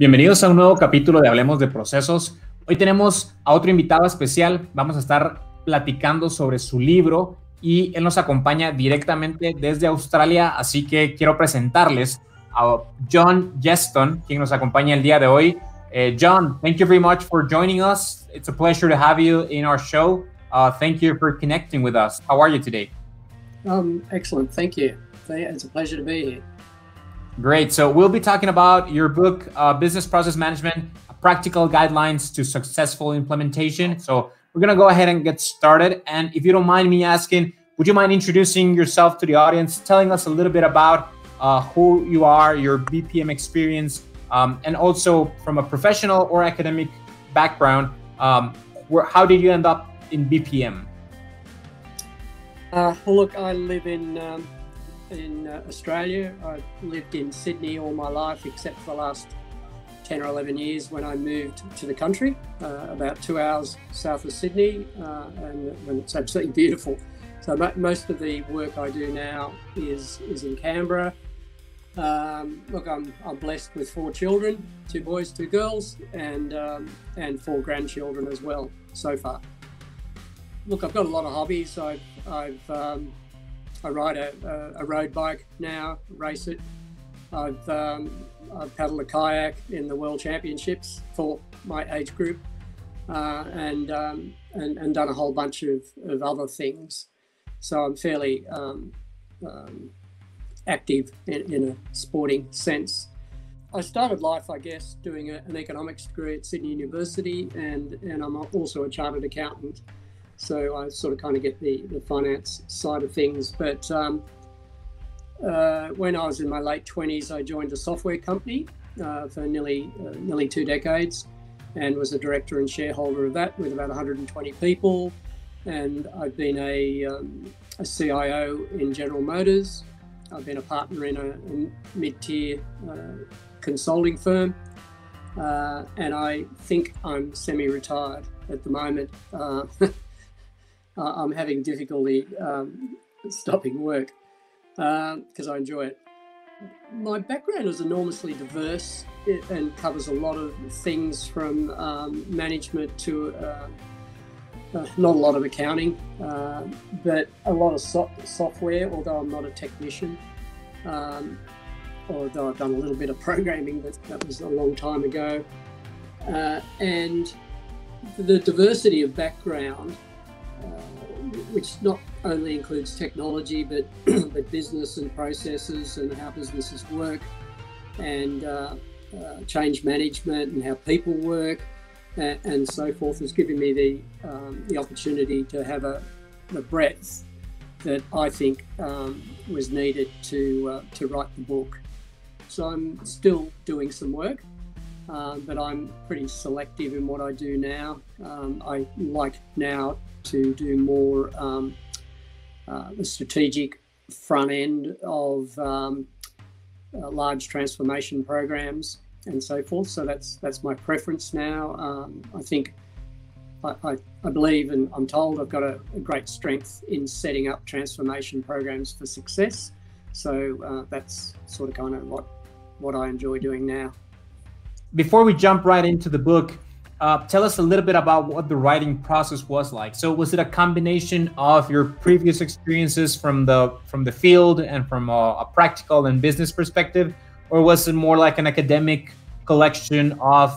Bienvenidos a un nuevo capítulo de Hablemos de Procesos. Hoy tenemos a otro invitado especial. Vamos a estar platicando sobre su libro y él nos acompaña directamente desde Australia, así que quiero presentarles a John Jeston, quien nos acompaña el día de hoy. John, thank you very much for joining us. It's a pleasure to have you in our show. Thank you for connecting with us. How are you today? Excellent, thank you. It's a pleasure to be here. Great. So we'll be talking about your book, Business Process Management, Practical Guidelines to Successful Implementation. So we're going to go ahead and get started. And if you don't mind me asking, would you mind introducing yourself to the audience, telling us a little bit about who you are, your BPM experience, and also from a professional or academic background, how did you end up in BPM? Well, look, I live in Australia. I've lived in Sydney all my life, except for the last 10 or 11 years when I moved to the country, about 2 hours south of Sydney, and it's absolutely beautiful. So most of the work I do now is in Canberra. Look, I'm blessed with 4 children, 2 boys, 2 girls, and 4 grandchildren as well so far. Look, I've got a lot of hobbies. I ride a road bike now, race it. I've paddled a kayak in the World Championships for my age group, and done a whole bunch of other things. So I'm fairly active in a sporting sense. I started life, I guess, doing an economics degree at Sydney University, and I'm also a chartered accountant. So I sort of kind of get the finance side of things. But when I was in my late 20s, I joined a software company for nearly 2 decades, and was a director and shareholder of that with about 120 people. And I've been a CIO in General Motors. I've been a partner in a mid-tier consulting firm. And I think I'm semi-retired at the moment. I'm having difficulty stopping work because I enjoy it. My background is enormously diverse and covers a lot of things from management to not a lot of accounting, but a lot of software, although I'm not a technician, although I've done a little bit of programming, but that was a long time ago. And the diversity of background, which not only includes technology, but business and processes and how businesses work, and change management and how people work, and so forth, has given me the opportunity to have the breadth that I think was needed to write the book. So I'm still doing some work, but I'm pretty selective in what I do now. I like now to do more the strategic front end of large transformation programs and so forth. So that's my preference now. I think I believe, and I'm told, I've got a great strength in setting up transformation programs for success. So that's sort of kind of what I enjoy doing now. Before we jump right into the book, tell us a little bit about what the writing process was like. So was it a combination of your previous experiences from the field and from a practical and business perspective, or was it more like an academic collection of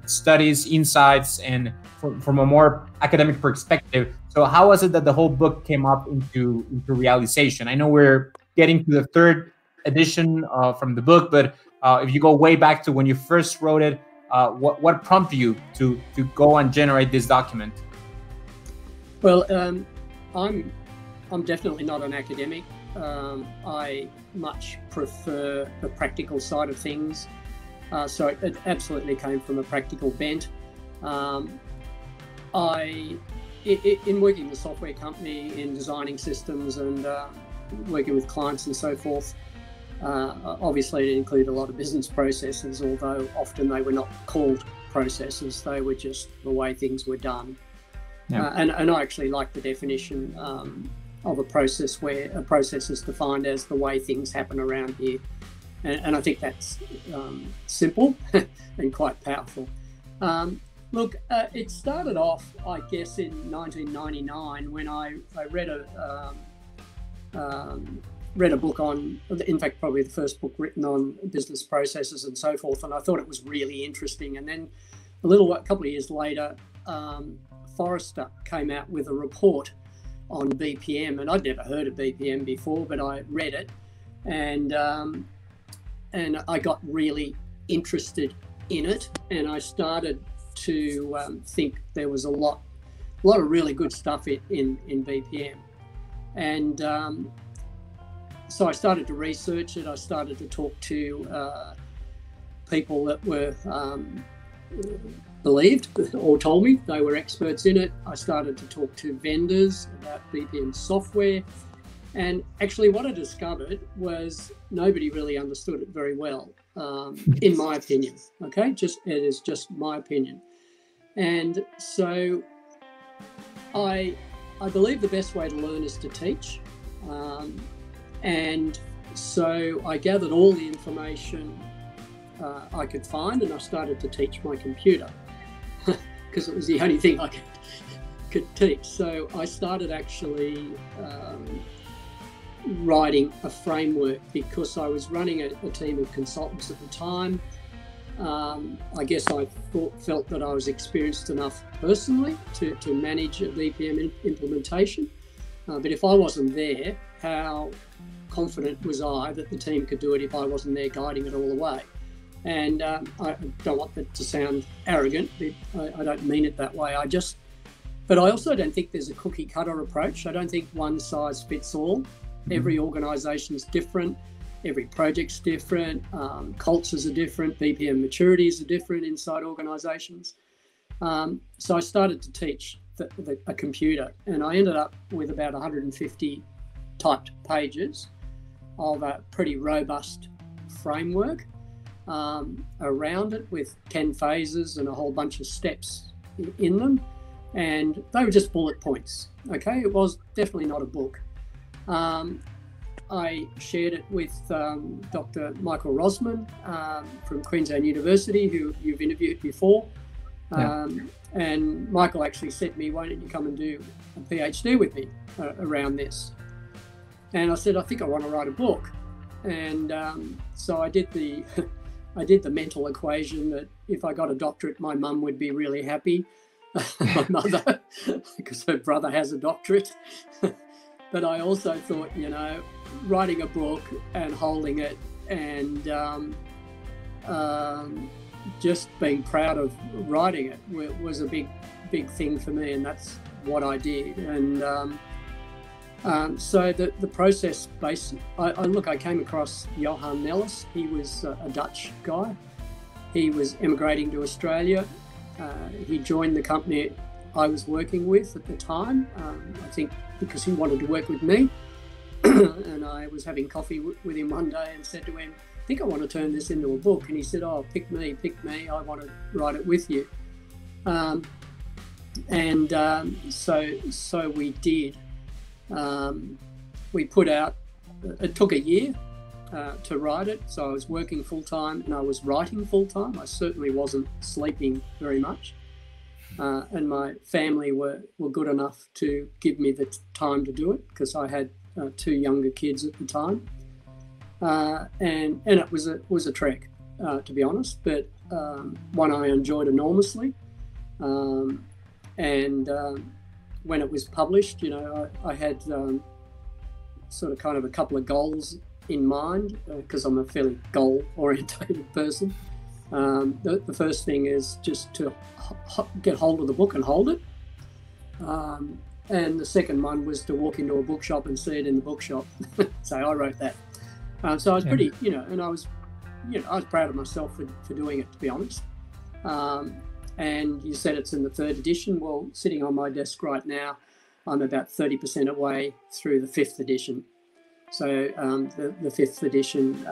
studies, insights, and from a more academic perspective? So how was it that the whole book came up into realization? I know we're getting to the 3rd edition from the book, but if you go way back to when you first wrote it, what prompted you to go and generate this document? Well, I'm definitely not an academic. I much prefer the practical side of things. So it absolutely came from a practical bent. In working in the software company, in designing systems and working with clients and so forth, obviously it included a lot of business processes, although often they were not called processes, they were just the way things were done. Yeah. And I actually like the definition of a process where a process is defined as the way things happen around here. And I think that's simple and quite powerful. Look, it started off, I guess, in 1999 when I read a book on, in fact, probably the first book written on business processes and so forth, and I thought it was really interesting. And then a couple of years later, Forrester came out with a report on BPM, and I'd never heard of BPM before, but I read it, and I got really interested in it, and I started to think there was a lot of really good stuff in BPM, and so I started to research it. I started to talk to people that were believed or told me they were experts in it. I started to talk to vendors about BPM software, and actually what I discovered was nobody really understood it very well, in my opinion. Okay, it is just my opinion. And so I believe the best way to learn is to teach. And so I gathered all the information I could find, and I started to teach my computer because it was the only thing I could teach. So I started actually writing a framework because I was running a team of consultants at the time. I guess I felt that I was experienced enough personally to manage a BPM implementation. But if I wasn't there, how confident was I that the team could do it if I wasn't there guiding it all the way? And I don't want that to sound arrogant. I don't mean it that way. But I also don't think there's a cookie cutter approach. I don't think one size fits all. Every organisation's different. Every project's different. Cultures are different. BPM maturities are different inside organisations. So I started to teach a computer, and I ended up with about 150 typed pages of a pretty robust framework around it with 10 phases and a whole bunch of steps in them. And they were just bullet points. Okay, it was definitely not a book. I shared it with Dr. Michael Rosman from Queensland University, who you've interviewed before. And Michael actually said to me, why don't you come and do a PhD with me around this? And I said, I think I want to write a book. And so I did the mental equation that if I got a doctorate, my mum would be really happy. My mother, because her brother has a doctorate. But I also thought, writing a book and holding it and just being proud of writing it was a big thing for me, and that's what I did. And so the process I came across Johan Nellis. He was a Dutch guy. He was emigrating to Australia. He joined the company I was working with at the time, I think because he wanted to work with me. And I was having coffee with him one day and said to him, I think I want to turn this into a book. And he said, oh, pick me, I want to write it with you. So we did. We put out, it took a year to write it. So I was working full time and I was writing full time. I certainly wasn't sleeping very much. And my family were good enough to give me the time to do it because I had 2 younger kids at the time. And it was a trek, to be honest, but one I enjoyed enormously. And when it was published, I had sort of kind of a couple of goals in mind because I'm a fairly goal-orientated person. The first thing is just to get hold of the book and hold it. And the second one was to walk into a bookshop and see it in the bookshop. So I wrote that. So I was pretty, and I was proud of myself for doing it, to be honest. And you said it's in the 3rd edition. Well, sitting on my desk right now, I'm about 30% away through the 5th edition. So the 5th edition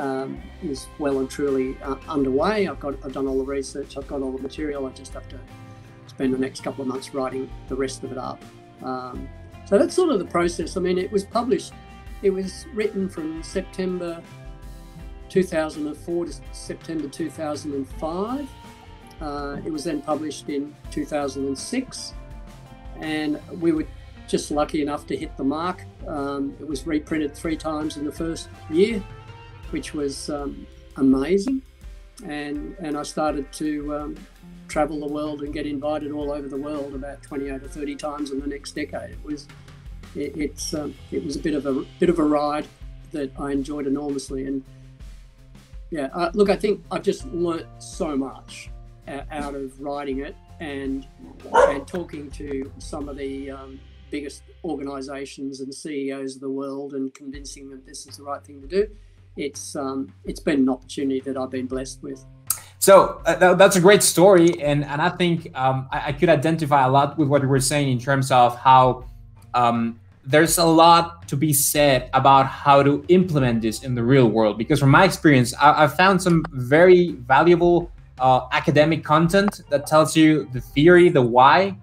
is well and truly underway. I've done all the research. I've got all the material. I just have to spend the next couple of months writing the rest of it up. So that's sort of the process. I mean, it was published. It was written from September 2004 to September 2005. It was then published in 2006, and we were just lucky enough to hit the mark. It was reprinted 3 times in the first year, which was amazing. And I started to travel the world and get invited all over the world about 28 or 30 times in the next decade. It was a bit of a ride that I enjoyed enormously. And yeah, look, I think I've just learnt so much out of writing it and talking to some of the biggest organisations and CEOs of the world and convincing them this is the right thing to do. It's been an opportunity that I've been blessed with. So that's a great story, and I think I could identify a lot with what you were saying in terms of how there's a lot to be said about how to implement this in the real world. Because from my experience, I've found some very valuable academic content that tells you the theory, the why,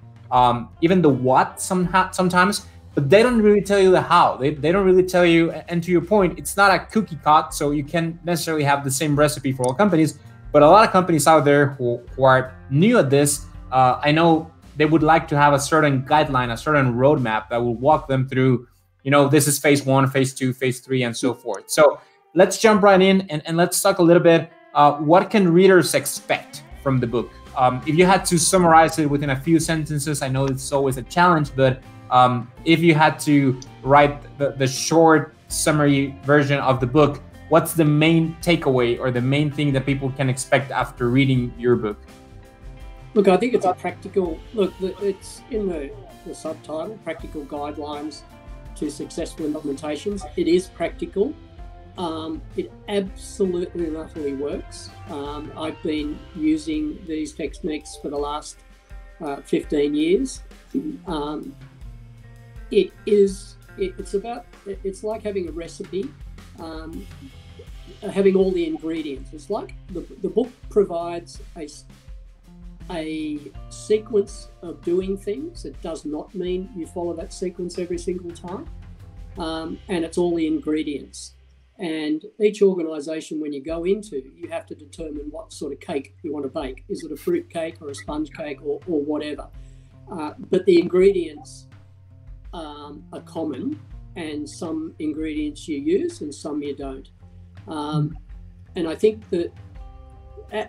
even the what sometimes, but they don't really tell you the how. They don't really tell you, and to your point, it's not a cookie cut, so you can't necessarily have the same recipe for all companies. But a lot of companies out there who are new at this, I know they would like to have a certain guideline, a certain roadmap that will walk them through, this is phase 1, phase 2, phase 3, and so forth. So let's jump right in and let's talk a little bit, what can readers expect from the book? If you had to summarize it within a few sentences, I know it's always a challenge, but if you had to write the short summary version of the book, what's the main takeaway or the main thing that people can expect after reading your book? Look, I think it's a practical, it's in the subtitle, Practical Guidelines to Successful Implementations. It is practical. It absolutely and utterly works. I've been using these techniques for the last 15 years. It's like having a recipe, having all the ingredients. It's like the book provides a sequence of doing things. It does not mean you follow that sequence every single time, and it's all the ingredients. And each organisation, when you go into, you have to determine what sort of cake you want to bake. Is it a fruit cake or a sponge cake or whatever? But the ingredients are common, and some ingredients you use and some you don't. And I think that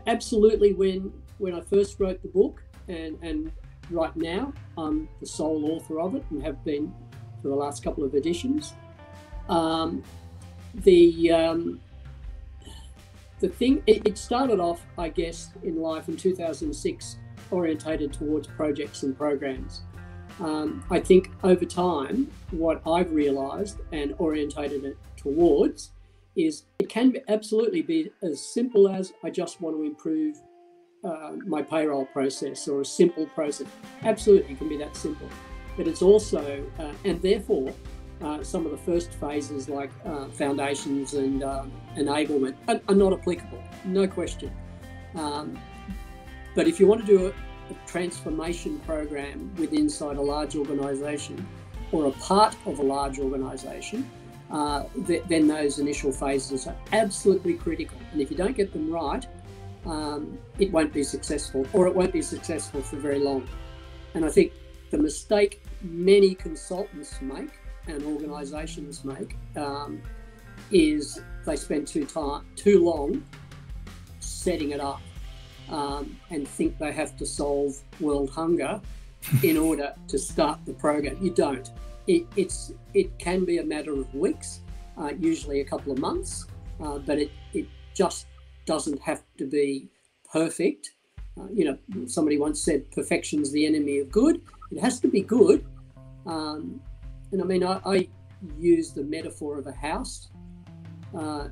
absolutely when I first wrote the book, and right now I'm the sole author of it and have been for the last couple of editions. The thing, it started off, I guess, in life in 2006, orientated towards projects and programs. I think over time, what I've realised and orientated it towards is it can absolutely be as simple as I just want to improve my payroll process, or a simple process. Absolutely can be that simple. But it's also, and therefore, some of the first phases like foundations and enablement are not applicable, no question. But if you want to do a transformation program inside a large organisation or a part of a large organisation, then those initial phases are absolutely critical. And if you don't get them right, it won't be successful, or it won't be successful for very long. And I think the mistake many consultants make and organisations make is they spend too long setting it up and think they have to solve world hunger in order to start the program. You don't. It can be a matter of weeks, usually a couple of months, but it just doesn't have to be perfect. Somebody once said perfection's the enemy of good. It has to be good. And I mean, I use the metaphor of a house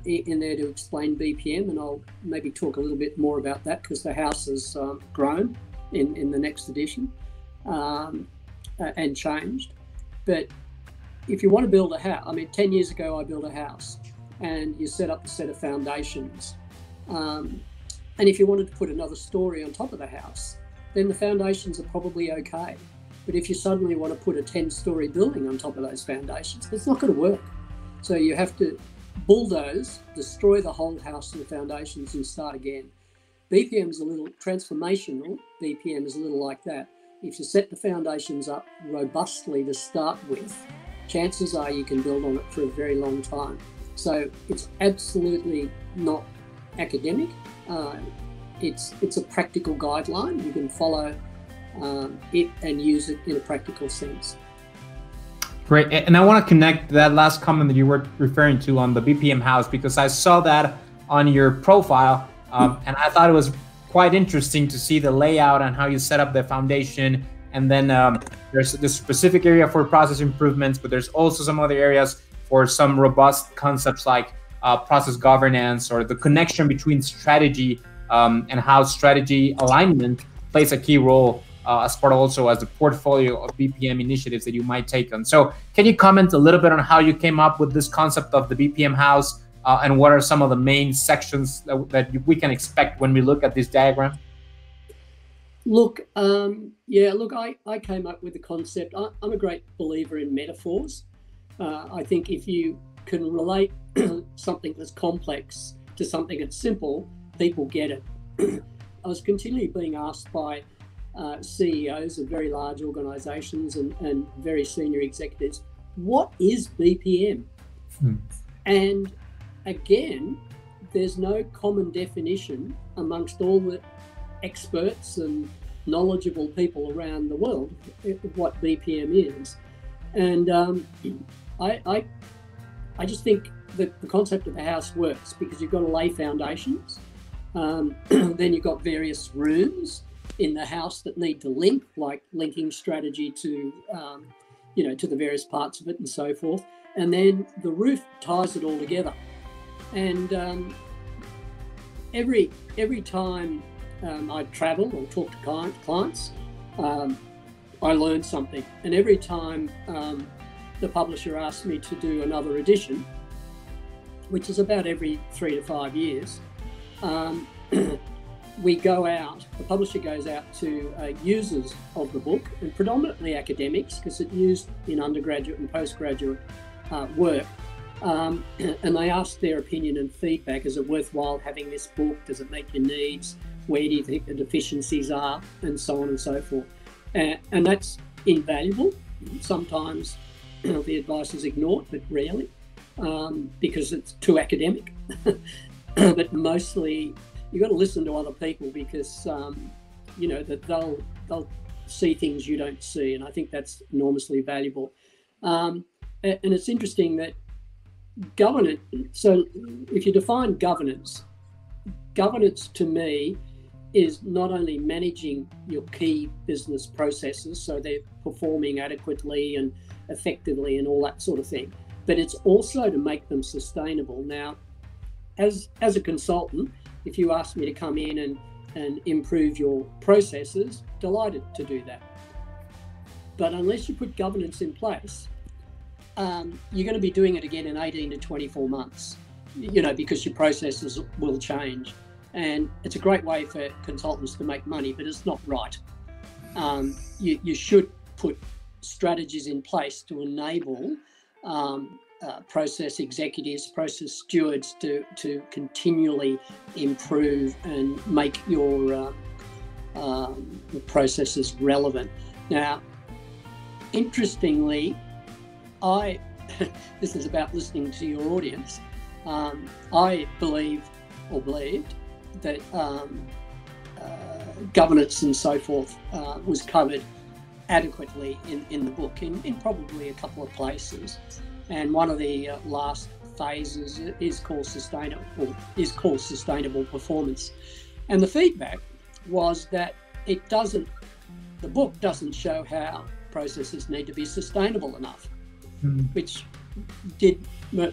in there to explain BPM, and I'll maybe talk a little bit more about that because the house has grown in the next edition and changed. But if you want to build a house, I mean, 10 years ago I built a house, and you set up a set of foundations. And if you wanted to put another story on top of the house, then the foundations are probably okay. But if you suddenly want to put a 10-story building on top of those foundations, it's not going to work. So you have to bulldoze, destroy the whole house to the foundations and start again. BPM is a little transformational. BPM is a little like that. If you set the foundations up robustly to start with, chances are you can build on it for a very long time. So it's absolutely not academic. It's a practical guideline. You can follow it and use it in a practical sense. Great. And I want to connect that last comment that you were referring to on the BPM house, because I saw that on your profile, and I thought it was quite interesting to see the layout and how you set up the foundation. And then there's this specific area for process improvements, but there's also some other areas for some robust concepts like process governance, or the connection between strategy and how strategy alignment plays a key role as part also as the portfolio of BPM initiatives that you might take on. So can you comment a little bit on how you came up with this concept of the BPM house, and what are some of the main sections that we can expect when we look at this diagram? Look, I came up with the concept. I'm a great believer in metaphors. I think if you can relate something that's complex to something that's simple, people get it. I was continually being asked by CEOs of very large organizations and very senior executives, what is BPM? And again, there's no common definition amongst all the experts and knowledgeable people around the world of what BPM is. And I just think that the concept of the house works because you've got to lay foundations. Then you've got various rooms in the house that need to link, like linking strategy to, to the various parts of it and so forth. And then the roof ties it all together. And every time I travel or talk to clients, I learn something. And every time the publisher asks me to do another edition, which is about every 3 to 5 years, we go out, the publisher goes out to users of the book, and predominantly academics, because it's used in undergraduate and postgraduate work. And they ask their opinion and feedback. Is it worthwhile having this book? Does it meet your needs? Where do you think the deficiencies are? And so on and so forth. And that's invaluable. Sometimes the advice is ignored, but rarely, because it's too academic. But mostly you've got to listen to other people, because that they'll see things you don't see, and I think that's enormously valuable. And it's interesting that governance, so if you define governance to me is not only managing your key business processes so they're performing adequately and effectively and all that sort of thing, but it's also to make them sustainable. Now, as a consultant, if you ask me to come in and improve your processes, delighted to do that. But unless you put governance in place, you're going to be doing it again in 18 to 24 months, because your processes will change. And it's a great way for consultants to make money, but it's not right. You should put strategies in place to enable process executives, process stewards to continually improve and make your processes relevant. Now, interestingly, this is about listening to your audience. I believed that governance and so forth was covered adequately in the book in probably a couple of places. And one of the last phases is called sustainable performance. And the feedback was that the book doesn't show how processes need to be sustainable enough, which did,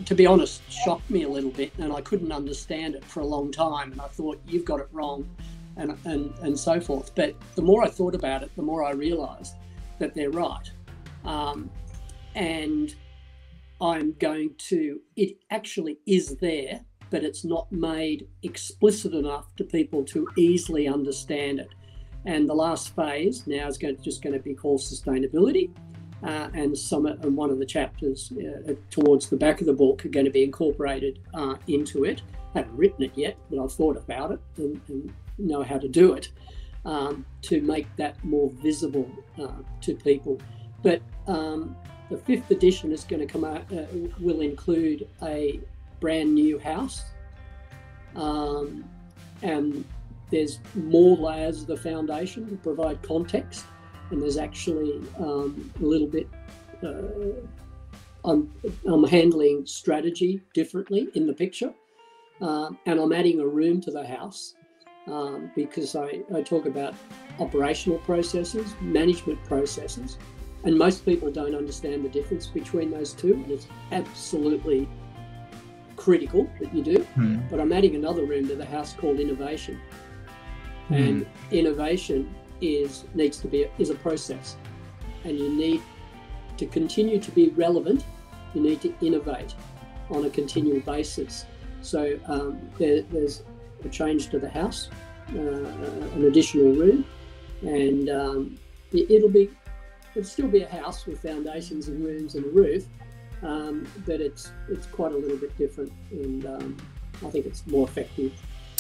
to be honest, shock me a little bit, and I couldn't understand it for a long time. And I thought, you've got it wrong, and so forth. But the more I thought about it, the more I realised that they're right. And it actually is there, but it's not made explicit enough to people to easily understand it. And the last phase now is just going to be called sustainability. and one of the chapters towards the back of the book are going to be incorporated into it. I haven't written it yet, but I've thought about it and know how to do it to make that more visible to people. But the 5th edition is going to come out, will include a brand new house, and there's more layers of the foundation to provide context, and there's actually a little bit I'm handling strategy differently in the picture, and I'm adding a room to the house because I talk about operational processes, management processes, and most people don't understand the difference between those two, and it's absolutely critical that you do. But I'm adding another room to the house called innovation, and innovation is a process, and you need to continue to be relevant. You need to innovate on a continual basis. So there's a change to the house, an additional room, and it'll still be a house with foundations and rooms and a roof, but it's quite a little bit different, and I think it's more effective.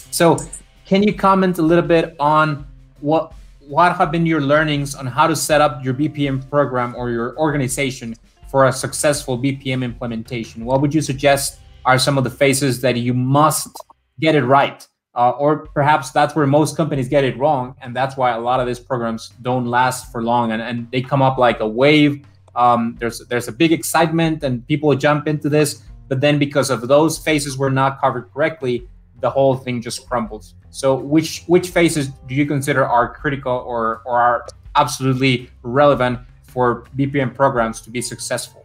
So can you comment a little bit on what have been your learnings on how to set up your BPM program or your organization for a successful BPM implementation? What would you suggest are some of the phases that you must get it right? Or perhaps that's where most companies get it wrong, and that's why a lot of these programs don't last for long, and they come up like a wave. There's a big excitement and people jump into this, but then because of those phases were not covered correctly, the whole thing just crumbles. So which phases do you consider are critical or are absolutely relevant for BPM programs to be successful?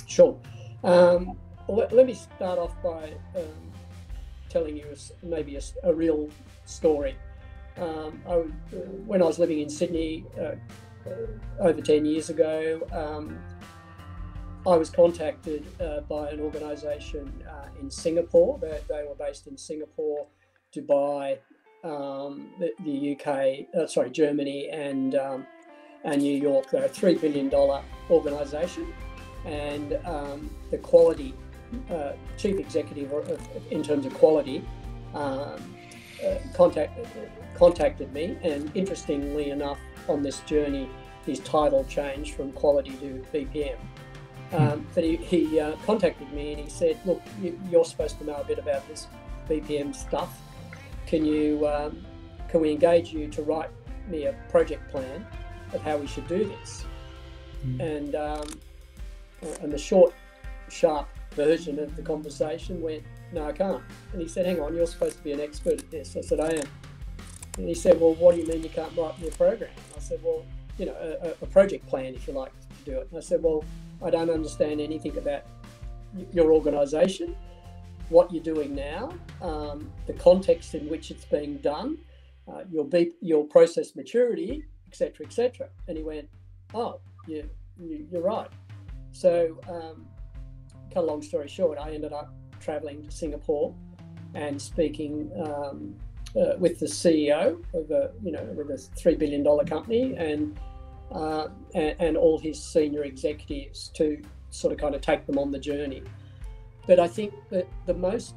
Sure. Let me start off by telling you maybe a real story. When I was living in Sydney over 10 years ago, I was contacted by an organisation in Singapore. They were based in Singapore, Dubai, the UK, Germany, and New York. They're a $3 billion organisation, and the quality chief executive in terms of quality contacted me, and interestingly enough, on this journey, his title changed from quality to BPM. But he contacted me and he said, "Look, you're supposed to know a bit about this BPM stuff. Can we engage you to write me a project plan of how we should do this?" And the short, sharp version of the conversation went, "No, I can't." And he said, "Hang on, you're supposed to be an expert at this." I said, "I am." And he said, "Well, what do you mean you can't write me a program?" I said, "Well, a project plan, if you like to do it." And I said, "Well, I don't understand anything about your organisation, what you're doing now, the context in which it's being done, your process maturity, etc., etc." And he went, "Oh, you're right." So, cut a long story short, I ended up travelling to Singapore and speaking with the CEO of with a $3 billion company and all his senior executives to sort of kind of take them on the journey. But I think that the most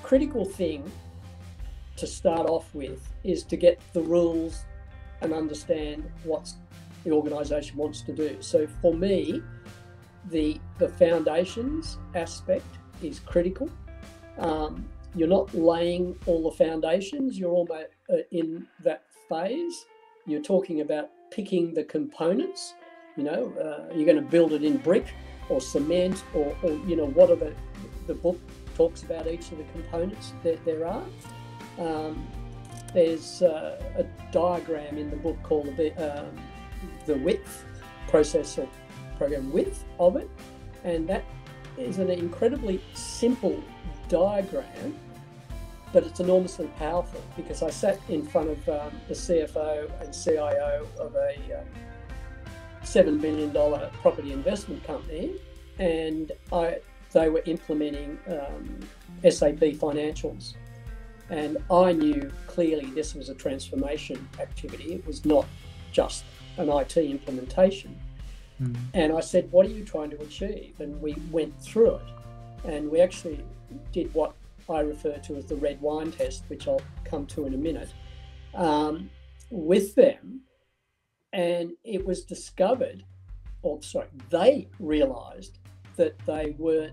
critical thing to start off with is to get the rules and understand what the organisation wants to do. So for me, the foundations aspect is critical. You're not laying all the foundations, you're almost in that phase. You're talking about picking the components. You're going to build it in brick or cement or what are the book talks about each of the components that there are. There's a diagram in the book called the width process or program width of it, and that is an incredibly simple diagram, but it's enormously powerful because I sat in front of the CFO and CIO of a $7 billion property investment company, and they were implementing SAP financials, and I knew clearly this was a transformation activity. It was not just an IT implementation. And I said, what are you trying to achieve? And we went through it, and we actually did what I refer to as the red wine test, which I'll come to in a minute, with them. And it was discovered, they realized that they were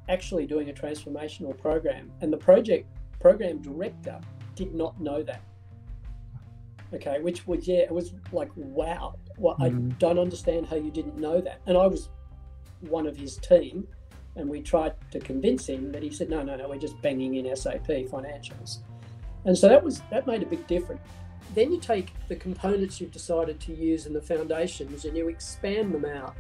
actually doing a transformational program, and the program director did not know that. Okay, which was, it was like, wow, well, I don't understand how you didn't know that. And I was one of his team, and we tried to convince him, but he said, no, we're just banging in SAP financials. And so that made a big difference. Then you take the components you've decided to use in the foundations and you expand them out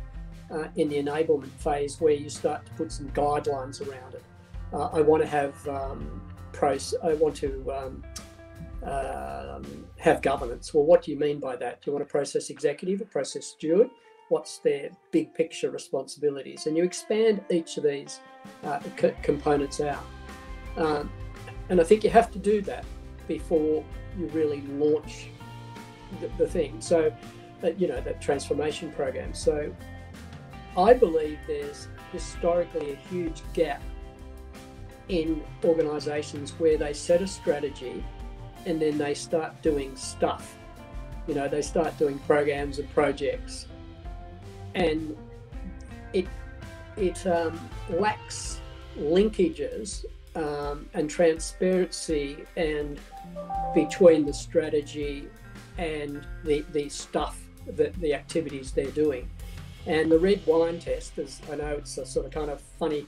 in the enablement phase, where you start to put some guidelines around it. I want to have have governance. Well, what do you mean by that? Do you want a process executive, a process steward? What's their big picture responsibilities? And you expand each of these components out. And I think you have to do that before you really launch the thing. So, that transformation program. So I believe there's historically a huge gap in organisations where they set a strategy and then they start doing stuff. They start doing programs and projects, and it lacks linkages and transparency and between the strategy and the stuff, the activities they're doing. And the red wine test is, I know it's a sort of kind of funny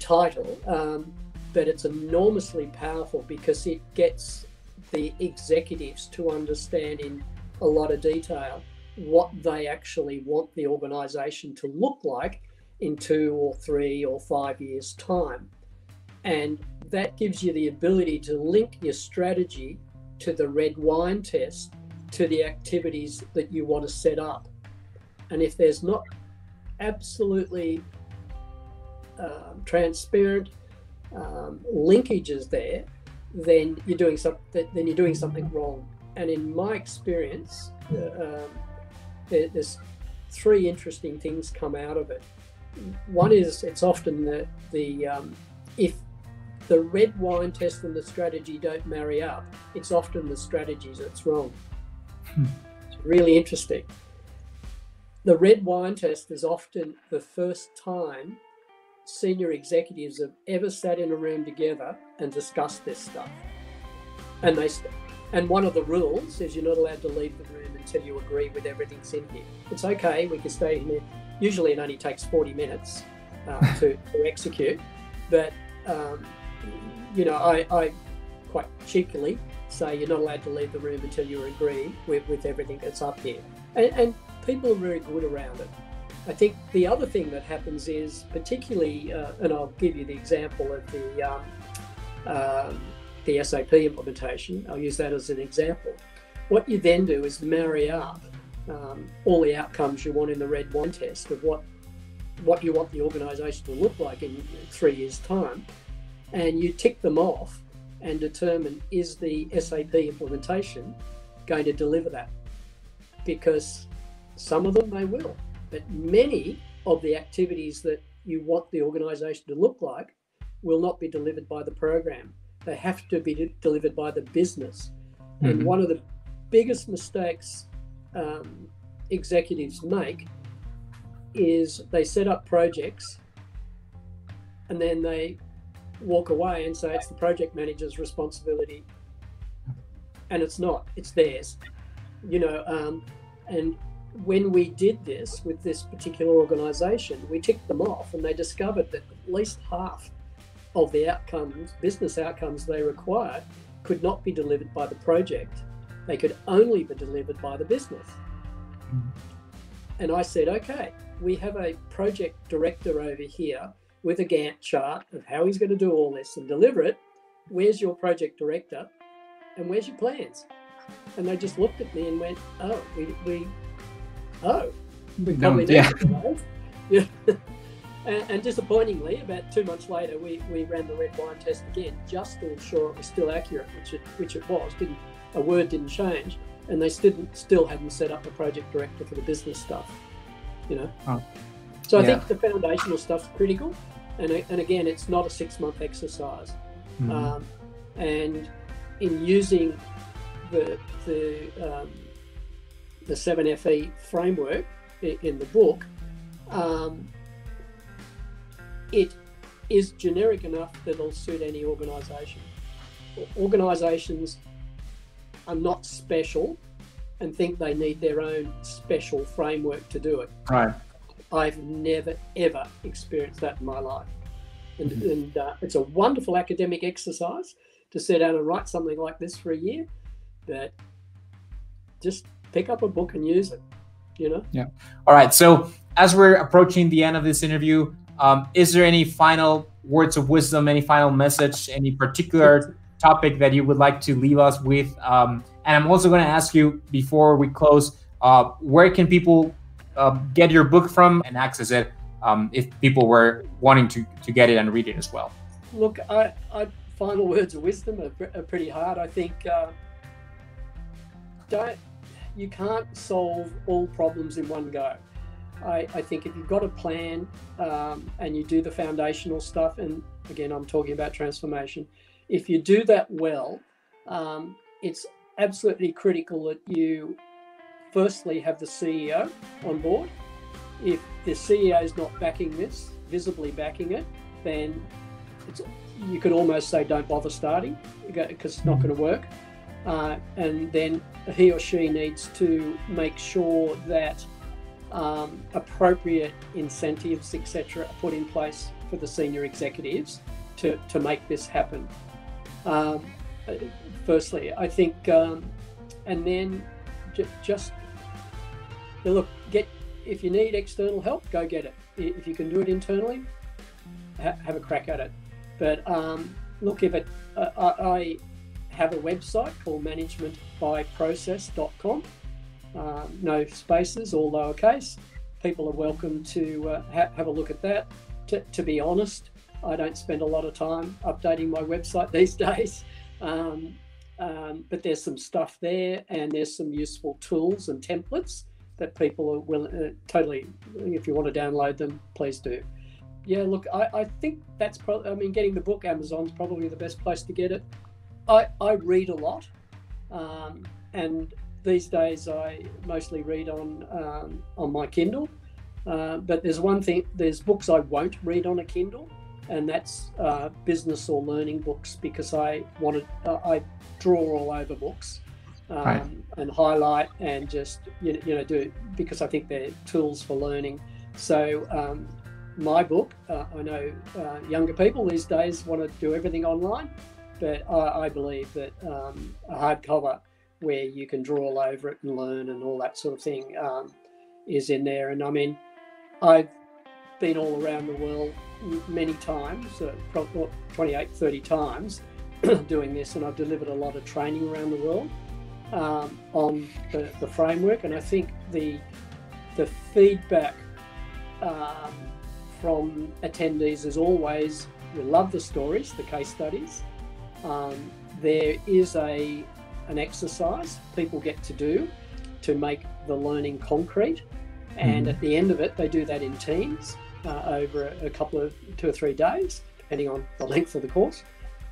title, but it's enormously powerful because it gets the executives to understand in a lot of detail what they actually want the organisation to look like in 2 or 3 or 5 years' time. And that gives you the ability to link your strategy to the red wine test, to the activities that you want to set up. And if there's not absolutely transparent linkages there, then you're doing something wrong. And in my experience, there's 3 interesting things come out of it. One is, it's often if the red wine test and the strategy don't marry up, it's often the strategies that's wrong. It's really interesting. The red wine test is often the first time senior executives have ever sat in a room together and discussed this stuff. And one of the rules is you're not allowed to leave the room until you agree with everything's in here. It's okay, we can stay in here. Usually it only takes 40 minutes to execute, but I quite cheekily say you're not allowed to leave the room until you agree with everything that's up here. And people are very good around it. I think the other thing that happens is, particularly, and I'll give you the example of the SAP implementation. I'll use that as an example. What you then do is marry up all the outcomes you want in the red wine test of what you want the organisation to look like in 3 years' time, and you tick them off and determine, is the SAP implementation going to deliver that? Because some of them they will, but many of the activities that you want the organisation to look like will not be delivered by the program. They have to be delivered by the business. Mm-hmm. And one of the biggest mistakes executives make is they set up projects and then they walk away and say it's the project manager's responsibility, and it's not, it's theirs. And when we did this with this particular organisation, we ticked them off and they discovered that at least half of the outcomes, business outcomes they required, could not be delivered by the project. They could only be delivered by the business. And I said, okay, we have a project director over here with a Gantt chart of how he's going to do all this and deliver it. Where's your project director? And where's your plans? And they just looked at me and went, we probably need to. Yeah. And disappointingly, about 2 months later, we ran the red wine test again, just to ensure it was still accurate, which it was. A word didn't change. and they still hadn't set up a project director for the business stuff, you know. Oh, so I think the foundational stuff's critical, and again, it's not a 6-month exercise. Mm-hmm. And in using the 7FE framework in the book, it is generic enough that it'll suit any organisation. Organisations are not special and think they need their own special framework to do it. Right. I've never, ever experienced that in my life. And it's a wonderful academic exercise to sit down and write something like this for a year, but just pick up a book and use it, you know? Yeah. All right. So as we're approaching the end of this interview, is there any final words of wisdom, any final message, any particular topic that you would like to leave us with? And I'm also going to ask you, before we close, where can people get your book from and access it if people were wanting to get it and read it as well? Look, final words of wisdom are pretty hard. I think you can't solve all problems in one go. I think if you've got a plan and you do the foundational stuff, and again, I'm talking about transformation, if you do that well, it's absolutely critical that you firstly have the CEO on board. If the CEO is not backing this, visibly backing it, then you could almost say don't bother starting, because it's not going to work. And then he or she needs to make sure that appropriate incentives, etc., are put in place for the senior executives to make this happen. Firstly, I think, and then just look, if you need external help, go get it. If you can do it internally, have a crack at it. But look, I have a website called managementbyprocess.com. No spaces, all lowercase. People are welcome to have a look at that. To be honest, I don't spend a lot of time updating my website these days, but there's some stuff there, and there's some useful tools and templates that people are willing, totally, if you want to download them, please do. Yeah, look, I think that's probably, I mean, getting the book, Amazon's probably the best place to get it. I read a lot, and these days I mostly read on my Kindle, but there's one thing, there's books I won't read on a Kindle, and that's business or learning books, because I draw all over books, right, and highlight and just you know do, because I think they're tools for learning. So my book, I know younger people these days want to do everything online, but I believe that a hardcover where you can draw all over it and learn and all that sort of thing is in there. And I mean, I've been all around the world many times, probably 28, 30 times doing this, and I've delivered a lot of training around the world on the framework. And I think the feedback from attendees is always, we love the stories, the case studies. There is an exercise people get to do to make the learning concrete, and at the end of it they do that in teams over a couple of 2 or 3 days, depending on the length of the course,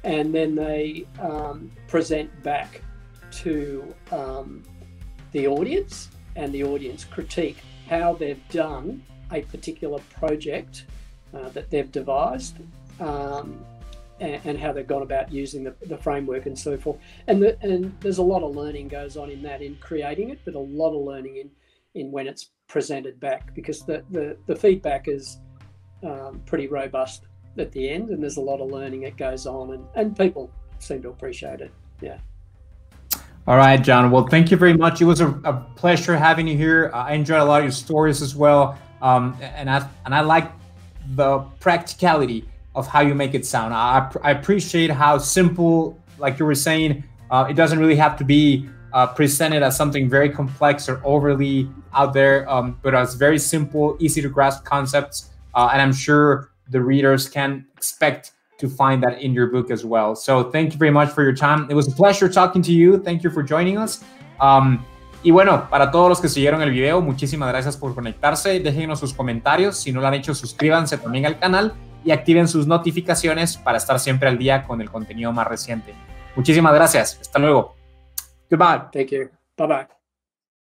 and then they present back to the audience, and the audience critique how they've done a particular project that they've devised, and how they've gone about using the framework and so forth. And there's a lot of learning goes on in that, in creating it, but a lot of learning in when it's presented back, because the feedback is pretty robust at the end, and there's a lot of learning that goes on, and people seem to appreciate it. Yeah. All right, John. Well, thank you very much. It was a pleasure having you here. I enjoyed a lot of your stories as well, and I like the practicality of how you make it sound. I appreciate how simple, like you were saying, it doesn't really have to be presented as something very complex or overly out there, but as very simple, easy to grasp concepts. And I'm sure the readers can expect to find that in your book as well. So thank you very much for your time. It was a pleasure talking to you. Thank you for joining us. Y bueno, para todos los que siguieron el video, muchísimas gracias por conectarse. Déjenos sus comentarios. Si no lo han hecho, suscríbanse también al canal y activen sus notificaciones para estar siempre al día con el contenido más reciente. Muchísimas gracias. Hasta luego. Goodbye. Thank you. Bye-bye.